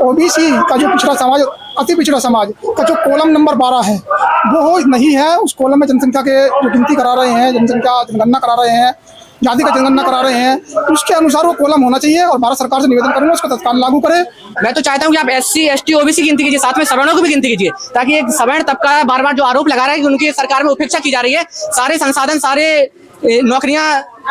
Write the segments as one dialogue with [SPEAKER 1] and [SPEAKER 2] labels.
[SPEAKER 1] OBC का जो पिछड़ा समाज, अति पिछड़ा समाज का जो कॉलम नंबर 12 है वो नहीं है। उस कॉलम में जनसंख्या के जो गिनती करा रहे हैं, जनसंख्या जनगणना करा रहे हैं, जाति का जनगणना करा रहे हैं, उसके अनुसार वो कॉलम होना चाहिए। और भारत सरकार से निवेदन करूंगा उसको तत्काल लागू करे।
[SPEAKER 2] मैं तो चाहता हूँ कि आप SC ST OBC की गिनती कीजिए, साथ में सवर्णों की भी गिनती कीजिए, ताकि एक सवर्ण तबका बार बार जो आरोप लगा रहा है कि उनकी सरकार में उपेक्षा की जा रही है, सारे संसाधन, सारे नौकरियां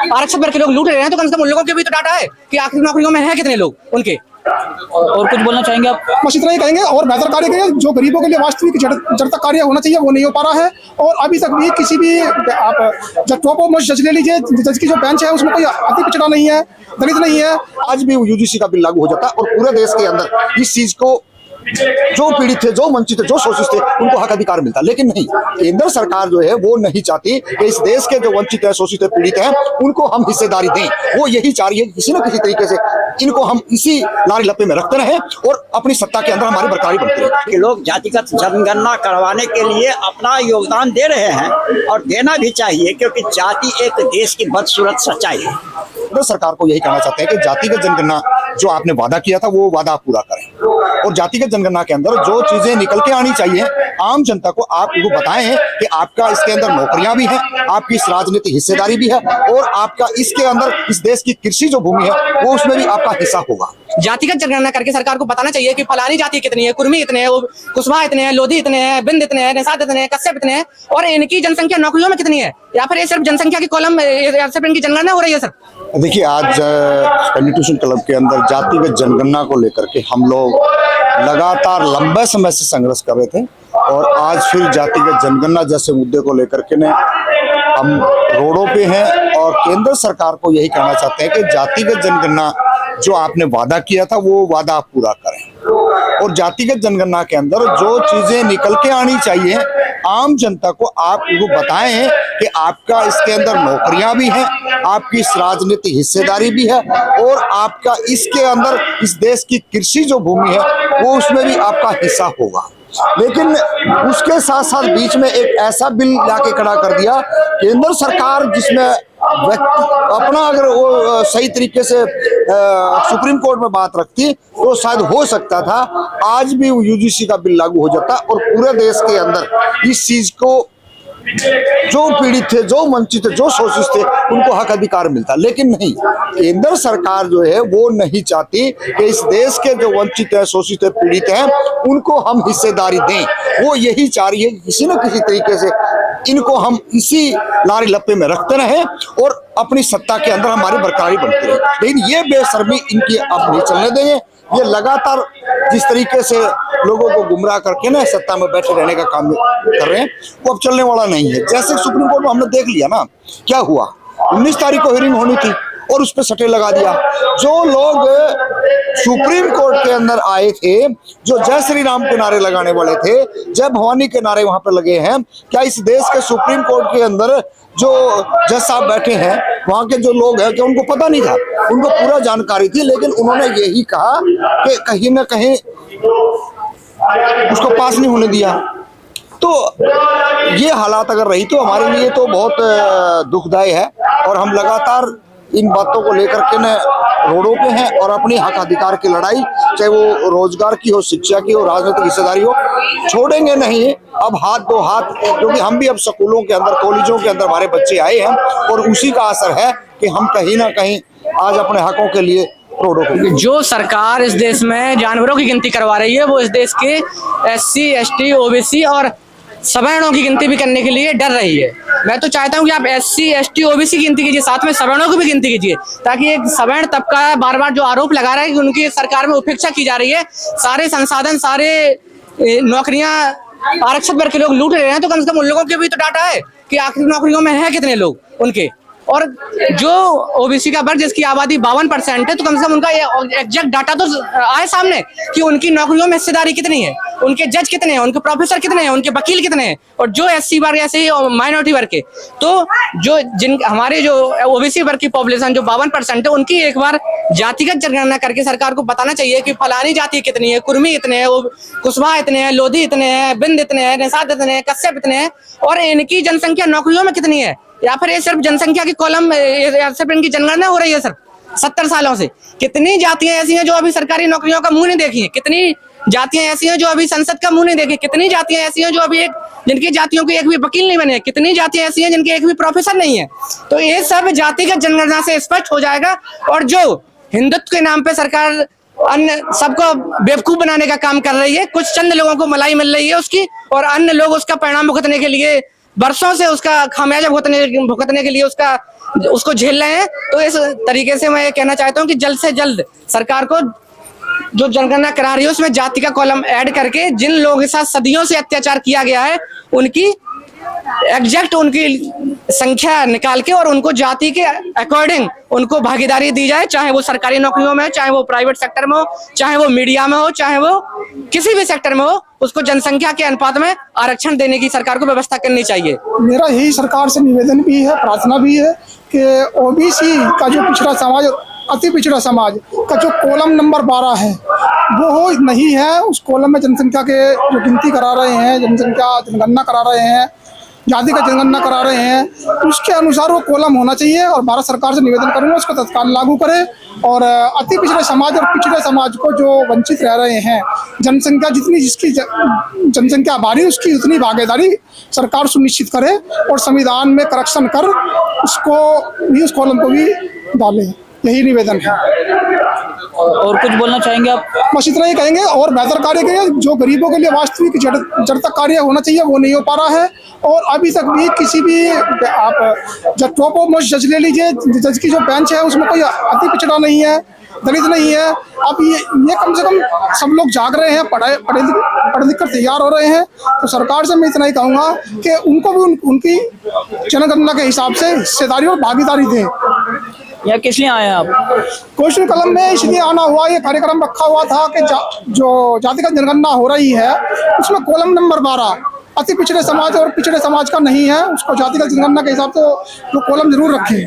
[SPEAKER 2] आरक्षित वर्ग के लोग लूट रहे हैं, तो कम से कम उन लोगों के भी तो डाटा है कि आखिर नौकरियों में है कितने लोग उनके।
[SPEAKER 3] और कुछ बोलना चाहेंगे आप?
[SPEAKER 1] बस इतना ही कहेंगे और बेहतर कार्य करेंगे। जो गरीबों के लिए वास्तविक जड़ तक कार्य होना चाहिए वो नहीं हो पा रहा है। और अभी तक भी किसी भी आप जब टॉप ऑफ मोस्ट जज ले लीजिए, जज की जो बेंच है उसमें कोई अति पिछड़ा नहीं है, दलित नहीं है।
[SPEAKER 4] आज भी UGC का बिल लागू हो जाता और पूरे देश के अंदर इस चीज को जो पीड़ित थे, जो वंचित थे, जो शोषित थे, उनको हक अधिकार मिलता। लेकिन नहीं, केंद्र सरकार जो है वो नहीं चाहती कि इस देश के जो वंचित है, शोषित है, पीड़ित हैं, उनको हम हिस्सेदारी दें। वो यही चाह रही है किसी न किसी तरीके से इनको हम इसी लारी लप्पे में रखते रहें और अपनी सत्ता के अंदर हमारी बरकरारी बनती रहे।
[SPEAKER 5] कि लोग जातिगत जनगणना करवाने के लिए अपना योगदान दे रहे हैं और देना भी चाहिए, क्योंकि जाति एक देश की बदसूरत सच्चाई है।
[SPEAKER 4] केंद्र सरकार को यही कहना चाहते हैं कि जातिगत जनगणना जो आपने वादा किया था वो वादा पूरा करें और जातिगत जनगणना के अंदर जो चीजें निकल के आनी चाहिए आम जनता को आप उनको बताएं कि आपका इसके अंदर नौकरियां भी हैं, आपकी इस राजनीतिक हिस्सेदारी भी है और आपका इसके अंदर इस देश की कृषि जो भूमि है वो उसमें भी आपका हिस्सा होगा।
[SPEAKER 2] जातिगत जनगणना करके सरकार को बताना चाहिए कि फलानी जाति कितनी है, कुर्मी इतने हैं, कुशवाहा इतने हैं, लोधी इतने हैं, बिंद इतने हैं, निषाद इतने हैं, कश्यप इतने हैं, और इनकी जनसंख्या नौकरियों में कितनी है, या फिर ये सिर्फ जनसंख्या की कॉलम, सिर्फ इनकी जनगणना हो रही है। सर
[SPEAKER 4] देखिए, आज कॉन्स्टिट्यूशन क्लब के अंदर जातिगत जनगणना को लेकर के हम लोग लगातार लंबे समय से संघर्ष कर रहे थे और आज फिर जातिगत जनगणना जैसे मुद्दे को लेकर के ने हम रोडों पे हैं और केंद्र सरकार को यही कहना चाहते हैं कि जातिगत जनगणना जो आपने वादा किया था वो वादा आप पूरा करें और जातिगत जनगणना के अंदर जो चीजें निकल के आनी चाहिए आम जनता को आप उनको बताएं कि आपका इसके अंदर नौकरियां भी हैं, आपकी इस राजनीतिक हिस्सेदारी भी है और आपका इसके अंदर इस देश की कृषि जो भूमि है वो उसमें भी आपका हिस्सा होगा। लेकिन उसके साथ साथ बीच में एक ऐसा बिल लाके खड़ा कर दिया केंद्र सरकार जिसमें अपना अगर वो सही तरीके से सुप्रीम कोर्ट में बात रखती तो शायद हो सकता था आज भी UGC का बिल लागू हो जाता और पूरे देश के अंदर इस चीज को जो पीड़ित थे, जो वंचित थे, जो शोषित थे, उनको हक अधिकार मिलता। लेकिन नहीं, केंद्र सरकार जो है वो नहीं चाहती कि इस देश के जो वंचित है, शोषित है, पीड़ित हैं, उनको हम हिस्सेदारी दें। वो यही चाह रही है कि किसी न किसी तरीके से इनको हम इसी लारी लप्पे में रखते रहें और अपनी सत्ता के अंदर हमारी बरकरारी बनती रहे। लेकिन ये बेशर्मी इनकी अब नहीं चलने देंगे। ये लगातार जिस तरीके से लोगों को गुमराह करके ना सत्ता में बैठे रहने का काम कर रहे हैं वो अब चलने वाला नहीं है। जैसे सुप्रीम कोर्ट में हमने देख लिया ना क्या हुआ, 19 तारीख को हियरिंग होनी थी और उस पर सटे लगा दिया। जो लोग सुप्रीम कोर्ट के अंदर आए थे, जो जय श्री राम के नारे लगाने वाले थे, जय भवानी के नारे वहां पर लगे हैं, क्या इस देश के सुप्रीम कोर्ट के अंदर जो जज साहब बैठे हैं वहां के जो लोग हैं क्या उनको पता नहीं था? उनको पूरा जानकारी थी, लेकिन उन्होंने यही कहा कि कहीं ना कहीं उसको पास नहीं होने दिया। तो ये हालात अगर रही तो हमारे लिए तो बहुत दुखदायी है और हम लगातार इन बातों को लेकर के न रोडों पे हैं और अपनी हक अधिकार की लड़ाई, चाहे वो रोजगार की हो, शिक्षा की हो, राजनीतिक हिस्सेदारी हो, छोड़ेंगे नहीं। अब हाथ दो हाथ, क्योंकि हम भी अब स्कूलों के अंदर, कॉलेजों के अंदर हमारे बच्चे आए हैं और उसी का असर है कि हम कहीं ना कहीं आज अपने हकों के लिए रोडों को।
[SPEAKER 2] जो सरकार इस देश में जानवरों की गिनती करवा रही है वो इस देश के SC ST OBC और सवर्णों की गिनती भी करने के लिए डर रही है। मैं तो चाहता हूं कि आप SC ST OBC की गिनती कीजिए, साथ में सवर्णों की भी गिनती कीजिए, ताकि एक सवर्ण तबका बार बार जो आरोप लगा रहा है कि उनकी सरकार में उपेक्षा की जा रही है, सारे संसाधन, सारे नौकरियां आरक्षित वर्ग के लोग लूट रहे हैं, तो कम से कम उन लोगों के भी तो डाटा है कि आखिर नौकरियों में है कितने लोग उनके। और जो OBC का वर्ग जिसकी आबादी 52% है, तो कम से कम उनका ये एग्जैक्ट डाटा तो आए सामने कि उनकी नौकरियों में हिस्सेदारी कितनी है, उनके जज कितने हैं, उनके प्रोफेसर कितने हैं, उनके वकील कितने हैं। और जो SC वर्ग ऐसे ही माइनॉरिटी वर्ग के, तो जो हमारे जो OBC वर्ग की पॉपुलेशन जो 52% है, उनकी एक बार जातिगत जनगणना करके सरकार को बताना चाहिए कि फलानी जाति कितनी है, कुर्मी इतने हैं, कुशवाहा इतने हैं, लोधी इतने हैं, बिंद इतने हैं, निषाद इतने हैं, कश्यप इतने हैं, और इनकी जनसंख्या नौकरियों में कितनी है, या फिर ये सिर्फ जनसंख्या की कॉलम, सिर्फ इनकी जनगणना हो रही है। सर 70 सालों से। कितनी जातियां ऐसी हैं जो अभी सरकारी नौकरियों का मुंह नहीं देखी हैं, कितनी जातियां ऐसी हैं जो अभी संसद का मुंह नहीं देखी, कितनी जातियां ऐसी हैं जो अभी जिनकी जातियों के एक भी वकील नहीं बने, कितनी जातियां ऐसी हैं जिनके एक भी प्रोफेसर नहीं है। तो ये सब जातिगत जनगणना से स्पष्ट हो जाएगा। और जो हिंदुत्व के नाम पे सरकार अन्य सबको बेवकूफ बनाने का काम कर रही है, कुछ चंद लोगों को मलाई मिल रही है उसकी, और अन्य लोग उसका परिणाम भुगतने के लिए, वर्षों से उसका खामियाजा भुगतने के लिए उसको झेल रहे हैं। तो इस तरीके से मैं ये कहना चाहता हूँ कि जल्द से जल्द सरकार को जो जनगणना करा रही है उसमें जाति का कॉलम ऐड करके जिन लोगों के साथ सदियों से अत्याचार किया गया है उनकी एग्जैक्ट उनकी संख्या निकाल के और उनको जाति के अकॉर्डिंग उनको भागीदारी दी जाए, चाहे वो सरकारी नौकरियों में हो, चाहे वो प्राइवेट सेक्टर में हो, चाहे वो मीडिया में हो, चाहे वो किसी भी सेक्टर में हो, उसको जनसंख्या के अनुपात में आरक्षण देने की सरकार को व्यवस्था करनी चाहिए।
[SPEAKER 1] मेरा यही सरकार से निवेदन भी है, प्रार्थना भी है कि ओबीसी का जो पिछड़ा समाज, अति पिछड़ा समाज का जो कॉलम नंबर 12 है वो नहीं है। उस कॉलम में जनसंख्या के जो गिनती करा रहे हैं, जनगणना करा रहे हैं, जाति का जनगणना करा रहे हैं, उसके अनुसार वो कॉलम होना चाहिए। और भारत सरकार से निवेदन करूंगा उसको तत्काल लागू करें और अति पिछड़े समाज और पिछड़े समाज को जो वंचित रह रहे हैं, जनसंख्या जितनी जिसकी जनसंख्या भारी उसकी उतनी भागीदारी सरकार सुनिश्चित करे और संविधान में करेक्शन कर उसको भी, उस कॉलम को भी डालें। यही निवेदन है।
[SPEAKER 3] और कुछ बोलना चाहेंगे आप?
[SPEAKER 1] बस इतना ही कहेंगे और बेहतर कार्य करें। जो गरीबों के लिए वास्तविक जड़ तक कार्य होना चाहिए वो नहीं हो पा रहा है। और अभी तक भी किसी भी आप जब टॉप ऑफ मोस्ट जज ले लीजिए, जज की जो बेंच है उसमें कोई अति पिछड़ा नहीं है, दलित नहीं है। अब ये कम से कम सब लोग जाग रहे हैं, पढ़े लिख कर तैयार हो रहे हैं। तो सरकार से मैं इतना ही कहूँगा कि उनको भी उनकी जनगणना के हिसाब से हिस्सेदारी और भागीदारी दें।
[SPEAKER 3] या किस लिए आए हैं आप?
[SPEAKER 1] क्वेश्चन कलम में इसलिए आना हुआ, ये कार्यक्रम रखा हुआ था कि जो जातिगत जनगणना हो रही है उसमें कॉलम नंबर 12 अति पिछड़े समाज और पिछड़े समाज का नहीं है, उसको जातिगत जनगणना के हिसाब से वो कॉलम जरूर रखें।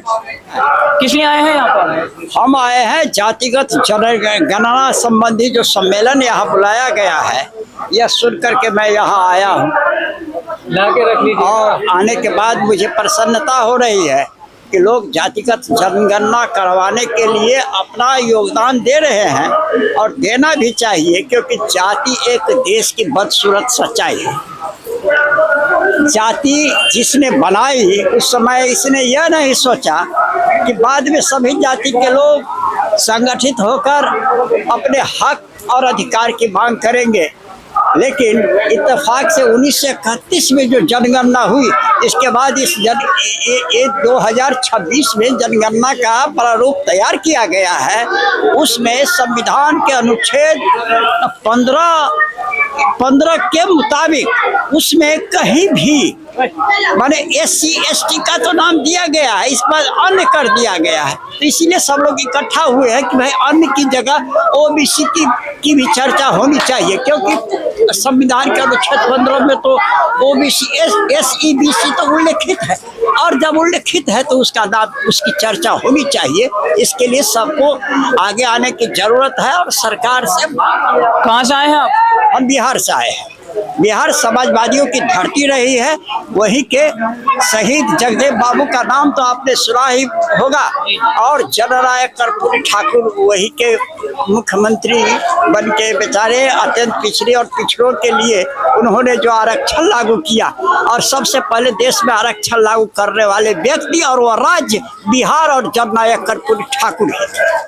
[SPEAKER 3] किस लिए आए हैं यहाँ पर?
[SPEAKER 5] हम आए हैं जातिगत जनगणना संबंधी जो सम्मेलन यहाँ बुलाया गया है, यह सुन करके मैं यहाँ आया हूँ। और आने के बाद मुझे प्रसन्नता हो रही है कि लोग जातिगत जनगणना करवाने के लिए अपना योगदान दे रहे हैं और देना भी चाहिए, क्योंकि जाति एक देश की बदसूरत सच्चाई है। जाति जिसने बनाई उस समय इसने यह नहीं सोचा कि बाद में सभी जाति के लोग संगठित होकर अपने हक और अधिकार की मांग करेंगे। लेकिन इत्तेफाक से 1931 में जो जनगणना हुई, इसके बाद इस 2026 में जनगणना का प्रारूप तैयार किया गया है। उसमें संविधान के अनुच्छेद 15 के मुताबिक उसमें कहीं भी माने SC ST का तो नाम दिया गया है, इस पर अन्य कर दिया गया है। तो इसीलिए सब लोग इकट्ठा हुए हैं कि भाई अन्य की जगह OBC की भी चर्चा होनी चाहिए, क्योंकि संविधान के अनुच्छेद 15 में तो OBC SEBC तो उल्लेखित है, और जब उल्लेखित है तो उसका नाम, उसकी चर्चा होनी चाहिए। इसके लिए सबको आगे आने की जरूरत है और सरकार से।
[SPEAKER 3] कहाँ से आए हैं आप?
[SPEAKER 5] हम बिहार से आए हैं। बिहार समाजवादियों की धरती रही है, वहीं के शहीद जगदेव बाबू का नाम तो आपने सुना ही होगा, और जननायक कर्पूरी ठाकुर वहीं के मुख्यमंत्री बन के बेचारे अत्यंत पिछड़े और पिछड़ों के लिए उन्होंने जो आरक्षण लागू किया, और सबसे पहले देश में आरक्षण लागू करने वाले व्यक्ति और वह राज्य बिहार और जननायक कर्पूरी ठाकुर है।